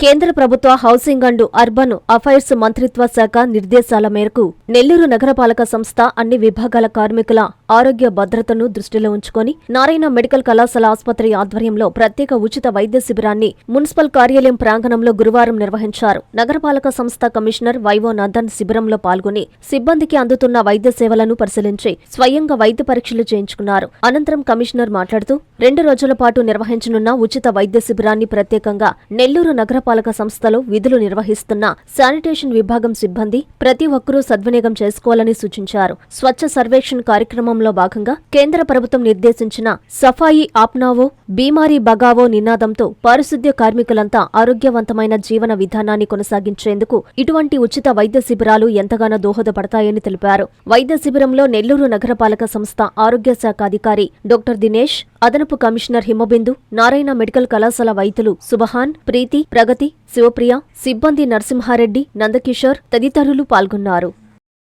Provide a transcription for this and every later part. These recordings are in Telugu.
కేంద్ర ప్రభుత్వ హౌసింగ్ అండ్ అర్బన్ అఫైర్స్ మంత్రిత్వ శాఖ నిర్దేశాల మేరకు నెల్లూరు నగరపాలక సంస్థ అన్ని విభాగాల కార్మికుల ఆరోగ్య భద్రతను దృష్టిలో ఉంచుకొని నారాయణ మెడికల్ కళాశాల ఆసుపత్రి ఆధ్వర్యంలో ప్రత్యేక ఉచిత వైద్య శిబిరాన్ని మున్సిపల్ కార్యాలయం ప్రాంగణంలో గురువారం నిర్వహించారు. నగరపాలక సంస్థ కమిషనర్ వైవో నందన్ శిబిరంలో పాల్గొని సిబ్బందికి అందుతున్న వైద్య సేవలను పరిశీలించి స్వయంగా వైద్య పరీక్షలు చేయించుకున్నారు. అనంతరం కమిషనర్ మాట్లాడుతూ 2 రోజుల పాటు నిర్వహించనున్న ఉచిత వైద్య శిబిరాన్ని ప్రత్యేకంగా నెల్లూరు నగరపాలక సంస్థలో విధులు నిర్వహిస్తున్న శానిటేషన్ విభాగం సిబ్బంది ప్రతి ఒక్కరూ సద్వినియోగం చేసుకోవాలని సూచించారు. స్వచ్ఛ సర్వేక్షణ్ కార్యక్రమంలో భాగంగా కేంద్ర ప్రభుత్వం నిర్దేశించిన సఫాయి ఆప్నావో బీమారీ బగావో నినాదంతో పారిశుద్ధ్య కార్మికులంతా ఆరోగ్యవంతమైన జీవన విధానాన్ని కొనసాగించేందుకు ఇటువంటి ఉచిత వైద్య శిబిరాలు ఎంతగానో దోహదపడతాయని తెలిపారు. వైద్య శిబిరంలో నెల్లూరు నగరపాలక సంస్థ ఆరోగ్య శాఖ అధికారి డాక్టర్ దినేష్, అదనపు కమిషనర్ హిమబిందు, నారాయణ మెడికల్ కళాశాల వైద్యులు సుబహాన్, ప్రీతి, ప్రగతి, శివప్రియ, సిబ్బంది నరసింహారెడ్డి, నందకిషోర్ తదితరులు పాల్గొన్నారు.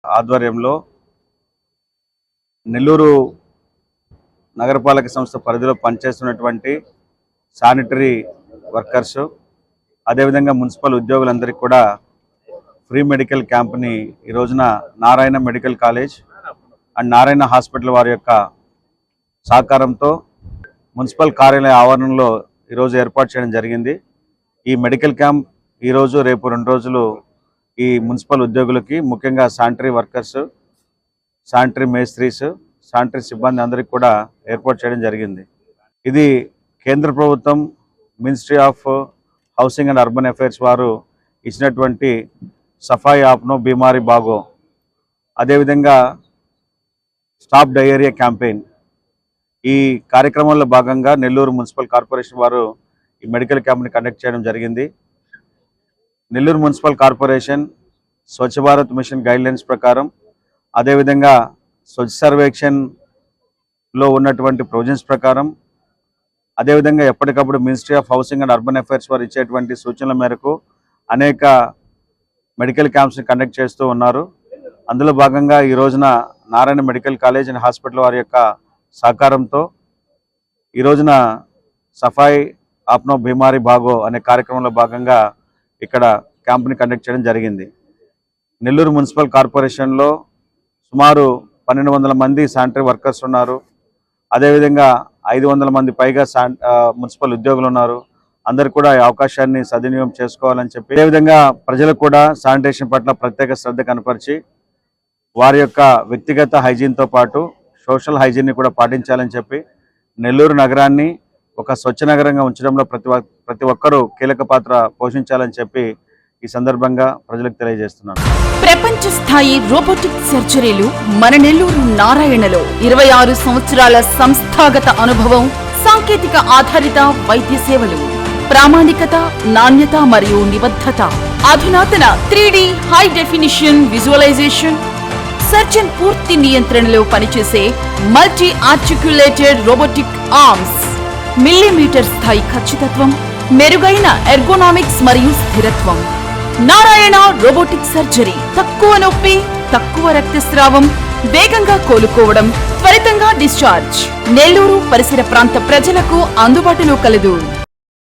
ఆధ్వర్యంలో నెల్లూరు నగరపాలక సంస్థ పరిధిలో పనిచేస్తున్నటువంటి శానిటరీ వర్కర్స్, అదేవిధంగా మున్సిపల్ ఉద్యోగులందరికీ కూడా ఫ్రీ మెడికల్ క్యాంప్ని ఈ రోజున Narayana medical college and Narayana hospital వారి యొక్క సహకారంతో మున్సిపల్ కార్యాలయ ఆవరణలో ఈరోజు ఏర్పాటు చేయడం జరిగింది. ఈ మెడికల్ క్యాంప్ ఈరోజు రేపు 2 రోజులు ఈ మున్సిపల్ ఉద్యోగులకి, ముఖ్యంగా శానిటరీ వర్కర్స్, శానిటరీ మేస్త్రీస్, శానిటరీ సిబ్బంది అందరికీ కూడా ఏర్పాటు చేయడం జరిగింది. ఇది కేంద్ర ప్రభుత్వం ministry of housing and urban affairs వారు ఇచ్చినటువంటి సఫాయి ఆప్నో బీమారీ బాగో, అదేవిధంగా స్టాప్ డయేరియా క్యాంపెయిన్, ఈ కార్యక్రమంలో భాగంగా నెల్లూరు మున్సిపల్ కార్పొరేషన్ వారు ఈ మెడికల్ క్యాంప్ని కండక్ట్ చేయడం జరిగింది. Nellore municipal corporation Swachh Bharat machine guidelines ప్రకారం, అదేవిధంగా స్వచ్ఛ సర్వేక్షణలో ఉన్నటువంటి ప్రొవిజన్స్ ప్రకారం, అదేవిధంగా ఎప్పటికప్పుడు ministry of housing and urban affairs వారు ఇచ్చేటువంటి సూచనల మేరకు అనేక మెడికల్ క్యాంప్స్ని కండక్ట్ చేస్తూ ఉన్నారు. అందులో భాగంగా ఈ రోజున Narayana medical college and hospital వారి యొక్క సహకారంతో ఈ రోజున సఫాయి ఆప్నో బీమారీ బాగో అనే కార్యక్రమంలో భాగంగా ఇక్కడ క్యాంప్ని కండక్ట్ చేయడం జరిగింది. నెల్లూరు మున్సిపల్ కార్పొరేషన్లో సుమారు 1200 మంది శానిటరీ వర్కర్స్ ఉన్నారు. అదేవిధంగా 500 మంది పైగా మున్సిపల్ ఉద్యోగులు ఉన్నారు. అందరు కూడా ఈ అవకాశాన్ని సద్వినియోగం చేసుకోవాలని చెప్పి, అదేవిధంగా ప్రజలకు కూడా శానిటేషన్ పట్ల ప్రత్యేక శ్రద్ధ కనపరిచి వారి యొక్క వ్యక్తిగత హైజీన్తో పాటు సోషల్ హైజీన్ని కూడా పాటించాలని చెప్పి నెల్లూరు నగరాన్ని ఒక స్వచ్ఛ నగరంగా ఉంచడంలో ప్రతి ఒక్కరూ కీలక పాత్ర పోషించాలని చెప్పి ఈ సందర్భంగా ప్రజలకు తెలియజేస్తున్నాను. ప్రపంచ స్థాయి రోబోటిక్ సర్జరీలు మన నెల్లూరు నారాయణలో 26 సంవత్సరాల సంస్థాగత అనుభవం, సాంకేతిక ఆధారిత వైద్య సేవలు, ప్రామాణికత, నాణ్యత మరియు నిబద్ధత, అధునాతన 3D high definition visualisation, surgeon పూర్తి నియంత్రణలో పనిచేసే multi articulated robotic arms, millimetre స్థాయి ఖచ్చితత్వం, మెరుగైన ఎర్గోనామిక్స్ మరియు స్థిరత్వం. నారాయణ రోబోటిక్ సర్జరీ, తక్కువ నొప్పి, తక్కువ రక్తస్రావం, వేగంగా కోలుకోవడం, త్వరితంగా డిశ్చార్జ్. నెల్లూరు పరిసర ప్రాంత ప్రజలకు అందుబాటులో కలదు.